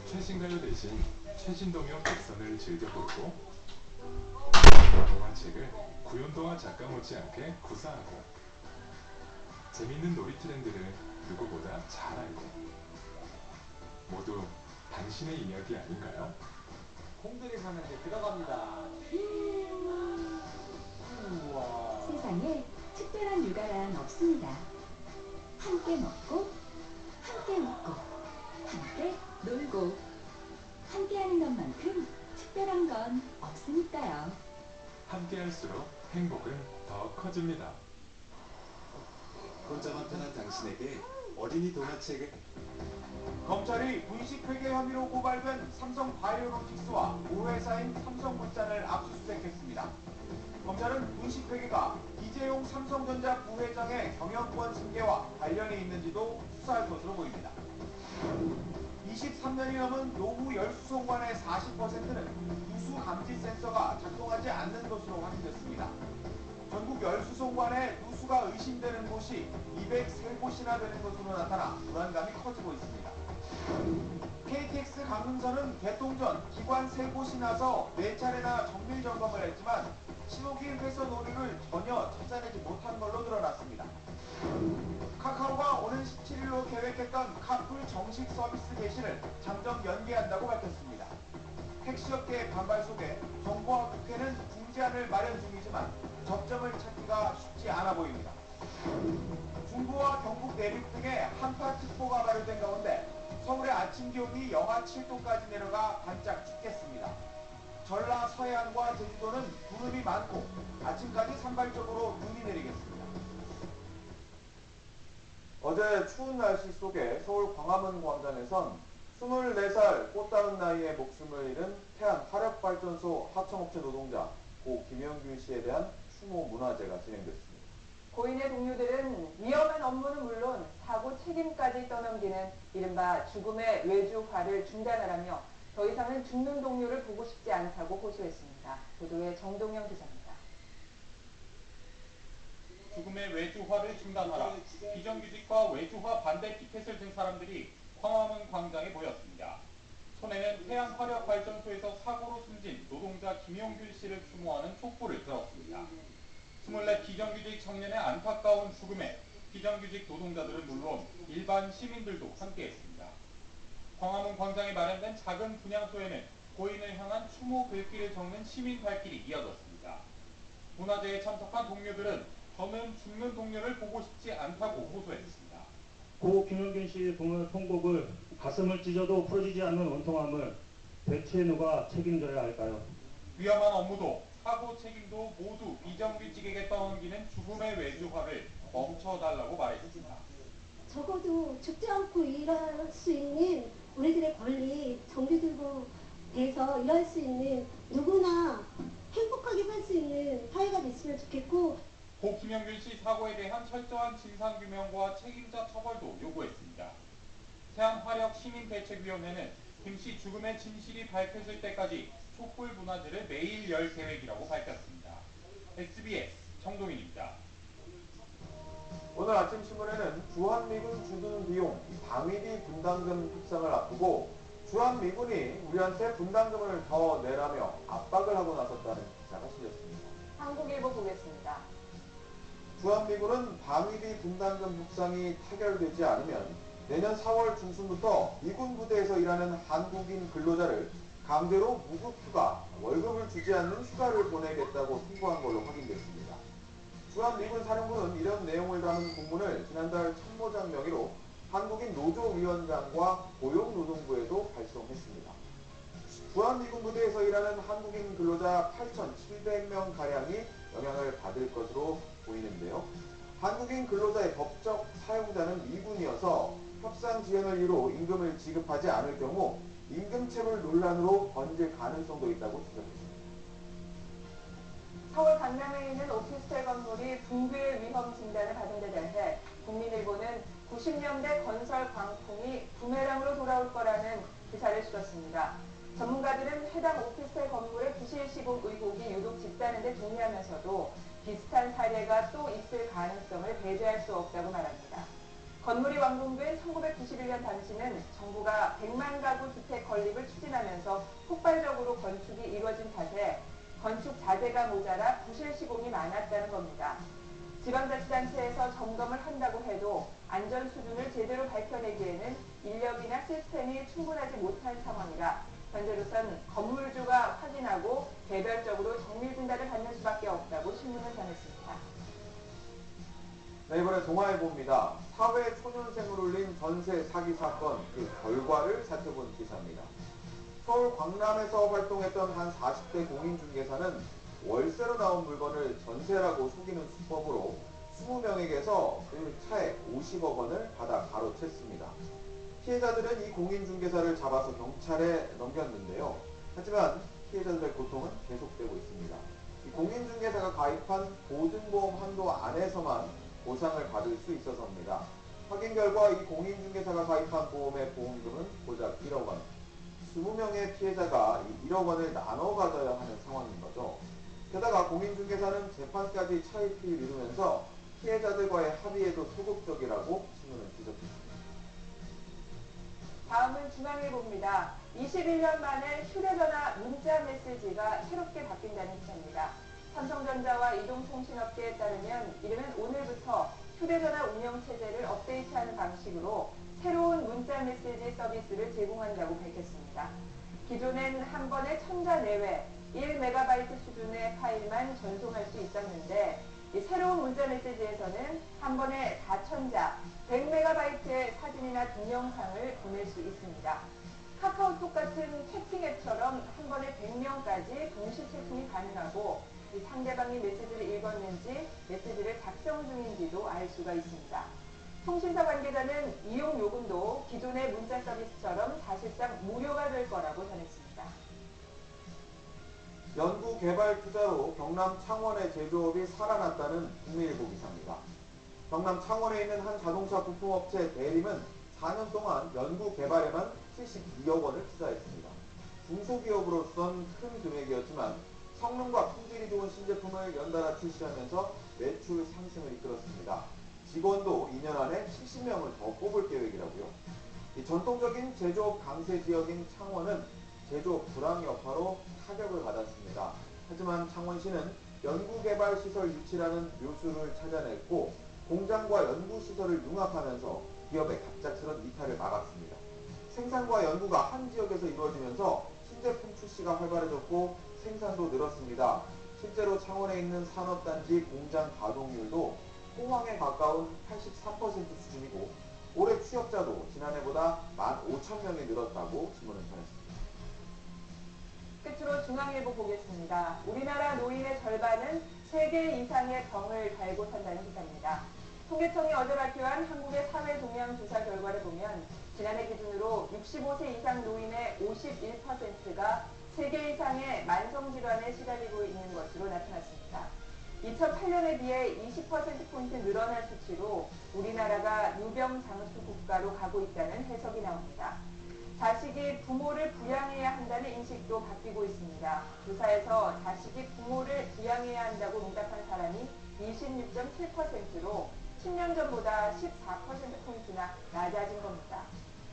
최신가요 대신 최신동요 객선을 즐겨 부르고 동화책을 구연동화 작가 못지않게 구사하고 재밌는 놀이 트렌드를 누구보다 잘 알고 모두 당신의 인력이 아닌가요? 공들이 사는데 들어갑니다. 우와. 세상에 특별한 육아란 없습니다. 함께 먹고, 함께 웃고, 함께 놀고, 함께 하는 것만큼 특별한 건 없으니까요. 함께 할수록 행복은 더 커집니다. 혼자만 편한 당신에게 어린이 동화책을 검찰이 분식회계 혐의로 고발된 삼성 바이오로직스와 모회사인 삼성물산을 압수수색했습니다. 검찰은 분식회계가 이재용 삼성전자 부회장의 경영권 승계와 관련이 있는지도 수사할 것으로 보입니다. 23년이 넘은 노후 열수송관의 40%는 누수 감지 센서가 작동하지 않는 것으로 확인됐습니다. 전국 열수송관에 누수가 의심되는 곳이 203곳이나 되는 것으로 나타나 불안감이 커지고 있습니다. KTX 강릉선은 개통 전 기관 3곳이 나서 4차례나 정밀 점검을 했지만 신호길 훼손 오류를 전혀 찾아내지 못한 걸로 드러났습니다. 카카오가 오는 17일로 계획했던 카풀 정식 서비스 개시를 잠정 연기한다고 밝혔습니다. 택시업계의 반발 속에 정부와 국회는 중재안을 마련 중이지만 접점을 찾기가 쉽지 않아 보입니다. 중부와 경북 내륙 등에 한파특보가 발효된 가운데 서울의 아침 기온이 영하 7도까지 내려가 반짝 춥겠습니다. 전라 서해안과 제주도는 구름이 많고 아침까지 산발적으로 눈이 내리겠습니다. 어제 추운 날씨 속에 서울 광화문 광장에선 24살 꽃다운 나이에 목숨을 잃은 태안 화력발전소 하청업체 노동자 고 김영균 씨에 대한 추모 문화제가 진행됐습니다. 고인의 동료들은 위험한 업무는 물론 사고 책임까지 떠넘기는 이른바 죽음의 외주화를 중단하라며 더 이상은 죽는 동료를 보고 싶지 않다고 호소했습니다. 보도에 정동영 기자입니다. 죽음의 외주화를 중단하라. 비정규직과 외주화 반대 피켓을 든 사람들이 광화문 광장에 모였습니다. 손에는 태양화력발전소에서 사고로 숨진 노동자 김용균 씨를 추모하는 촛불을 들었습니다. 24 비정규직 청년의 안타까운 죽음에 비정규직 노동자들은 물론 일반 시민들도 함께했습니다. 광화문 광장에 마련된 작은 분향소에는 고인을 향한 추모 글귀를 적는 시민 발길이 이어졌습니다. 문화제에 참석한 동료들은 저는 죽는 동료를 보고 싶지 않다고 호소했습니다. 고 김영균 씨의 통곡을 가슴을 찢어도 풀어지지 않는 원통함을 대체 누가 책임져야 할까요? 위험한 업무도 사고 책임도 모두 비정규직에게 떠넘기는 죽음의 외주화를 멈춰달라고 말했습니다. 적어도 죽지 않고 일할 수 있는 우리들의 권리, 정규직으로 돼서 일할 수 있는 누구나 행복하게 살 수 있는 사회가 됐으면 좋겠고 고 김영균 씨 사고에 대한 철저한 진상규명과 책임자 처벌도 요구했습니다. 태안화력시민대책위원회는 김 씨 죽음의 진실이 밝혀질 때까지 촛불 문화제를 매일 열 계획이라고 밝혔습니다. SBS 정동인입니다. 오늘 아침 신문에는 주한미군 주둔 비용 방위비 분담금 협상을 앞두고 주한미군이 우리한테 분담금을 더 내라며 압박을 하고 나섰다는 기사가 실렸습니다. 한국일보 보겠습니다. 주한미군은 방위비 분담금 협상이 타결되지 않으면 내년 4월 중순부터 미군 부대에서 일하는 한국인 근로자를 강제로 무급휴가, 월급을 주지 않는 휴가를 보내겠다고 통보한 걸로 확인됐습니다. 주한미군 사령부는 이런 내용을 담은 공문을 지난달 참모장 명의로 한국인 노조위원장과 고용노동부에도 발송했습니다. 주한미군 부대에서 일하는 한국인 근로자 8,700명가량이 영향을 받을 것으로 보이는데요. 한국인 근로자의 법적 사용자는 미군이어서 협상 지연을 이유로 임금을 지급하지 않을 경우 임금체불 논란으로 번질 가능성도 있다고 지적했습니다. 서울 강남에 있는 오피스텔 건물이 붕괴 위험 진단을 받은 데 대해 국민일보는 90년대 건설 광풍이 부메랑으로 돌아올 거라는 기사를 실었습니다. 전문가들은 해당 오피스텔 건물의 부실 시공 의혹이 유독 짙다는 데 동의하면서도 비슷한 사례가 또 있을 가능성을 배제할 수 없다고 말합니다. 건물이 완공된 1991년 2021년 당시는 정부가 100만 가구 주택 건립을 추진하면서 폭발적으로 건축이 이루어진 탓에 건축 자재가 모자라 부실 시공이 많았다는 겁니다. 지방자치단체에서 점검을 한다고 해도 안전 수준을 제대로 밝혀내기에는 인력이나 시스템이 충분하지 못한 상황이라 현재로선 건물주가 확인하고 개별적으로 정밀 진단을 받는 수밖에 없다고 신문을 전했습니다. 네, 이번에 동아일보입니다. 사회 초년생을 울린 전세 사기 사건, 그 결과를 살펴본 기사입니다. 서울 광남에서 활동했던 한 40대 공인중개사는 월세로 나온 물건을 전세라고 속이는 수법으로 20명에게서 그 차액 50억 원을 받아 가로챘습니다. 피해자들은 이 공인중개사를 잡아서 경찰에 넘겼는데요. 하지만 피해자들의 고통은 계속되고 있습니다. 이 공인중개사가 가입한 보증보험 한도 안에서만 보상을 받을 수 있어서입니다. 확인 결과 이 공인중개사가 가입한 보험의 보험금은 고작 1억 원. 20명의 피해자가 이 1억 원을 나눠 가져야 하는 상황인 거죠. 게다가 공인중개사는 재판까지 차일피일 이루면서 피해자들과의 합의에도 소극적이라고 신문은 지적했습니다. 다음은 중앙일보입니다. 21년 만에 휴대전화 문자 메시지가 새롭게 바뀐다는 기사입니다. 삼성전자와 이동통신업계에 따르면 이르면 오늘부터 휴대전화 운영체제를 업데이트하는 방식으로 새로운 문자 메시지 서비스를 제공한다고 밝혔습니다. 기존엔 한 번에 1000자 내외 1MB 수준의 파일만 전송할 수 있었는데 이 새로운 문자 메시지에서는 한 번에 4000자 100MB의 사진이나 동영상을 보낼 수 있습니다. 카카오톡 같은 채팅 앱처럼 한 번에 100명까지 동시 채팅이 가능하고 이 상대방이 메시지를 읽었는지 메시지를 작성 중인지도 알 수가 있습니다. 통신사 관계자는 이용 요금도 기존의 문자 서비스처럼 사실상 무료가 될 거라고 전했습니다. 연구 개발 투자로 경남 창원의 제조업이 살아났다는 국민일보 기사입니다. 경남 창원에 있는 한 자동차 부품업체 대림은 4년 동안 연구 개발에만 72억 원을 투자했습니다. 중소기업으로선 큰 금액이었지만 성능과 품질이 좋은 신제품을 연달아 출시하면서 매출 상승을 이끌었습니다. 직원도 2년 안에 70명을 더 뽑을 계획이라고요. 이 전통적인 제조업 강세 지역인 창원은 제조업 불황 여파로 타격을 받았습니다. 하지만 창원시는 연구개발시설 유치라는 묘수를 찾아냈고 공장과 연구시설을 융합하면서 기업의 갑작스런 이탈을 막았습니다. 생산과 연구가 한 지역에서 이루어지면서 신제품 출시가 활발해졌고 생산도 늘었습니다. 실제로 창원에 있는 산업단지 공장 가동률도 호황에 가까운 83% 수준이고 올해 취업자도 지난해보다 15,000명이 늘었다고 신문은 전했습니다. 끝으로 중앙일보 보겠습니다. 우리나라 노인의 절반은 3개 이상의 병을 달고 산다는 기사입니다. 통계청이 어제 발표한 한국의 사회동향조사 결과를 보면 지난해 기준으로 65세 이상 노인의 51%가 3개 이상의 만성질환에 시달리고 있는 것으로 나타났습니다. 2008년에 비해 20%포인트 늘어난 수치로 우리나라가 유병장수 국가로 가고 있다는 해석이 나옵니다. 자식이 부모를 부양해야 한다는 인식도 바뀌고 있습니다. 조사에서 자식이 부모를 부양해야 한다고 응답한 사람이 26.7%로 10년 전보다 14%포인트나 낮아진 겁니다.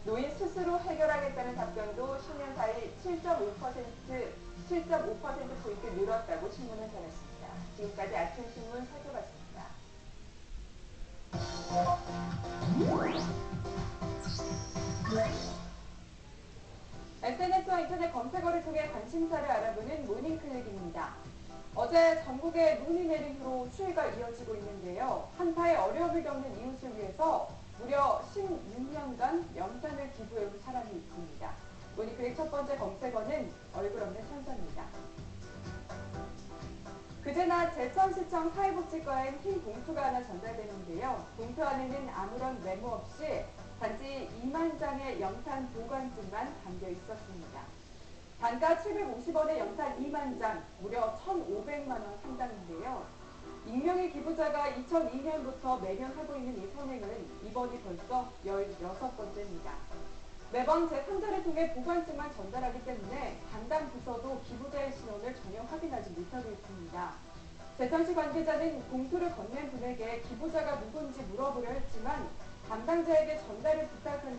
노인 스스로 해결하겠다는 답변도 10년 사이 7.5%포인트 늘었다고 신문은 전했습니다. 지금까지 아침 신문 살펴봤습니다. SNS와 인터넷 검색어를 통해 관심사를 알아보는 모닝클릭입니다. 어제 전국에 눈이 내린 후로 추위가 이어지고 있는데요. 한파에 어려움을 겪는 이웃을 위해서 무려 16년간 연탄을 기부해온 사람이 있습니다. 모닝클릭 첫 번째 검색어는 얼굴 없는 천사입니다. 그제 낮 제천시청 사회복지과엔 흰 봉투가 하나 전달되는데요. 봉투 안에는 아무런 메모 없이 단지 2만 장의 연탄 보관증만 담겨 있었습니다. 단가 750원의 연탄 2만 장, 무려 1,500만 원 상당인데요. 익명의 기부자가 2002년부터 매년 하고 있는 이 선행은 이번이 벌써 16번째입니다. 매번 제3자를 통해 보관증만 전달하기 때문에 담당 부서도 기부자의 신원을 전혀 확인하지 못하고 있습니다. 제천시 관계자는 봉투를 건넨 분에게 기부자가 누군지 물어보려 했지만 담당자에게 전달을 부탁한다.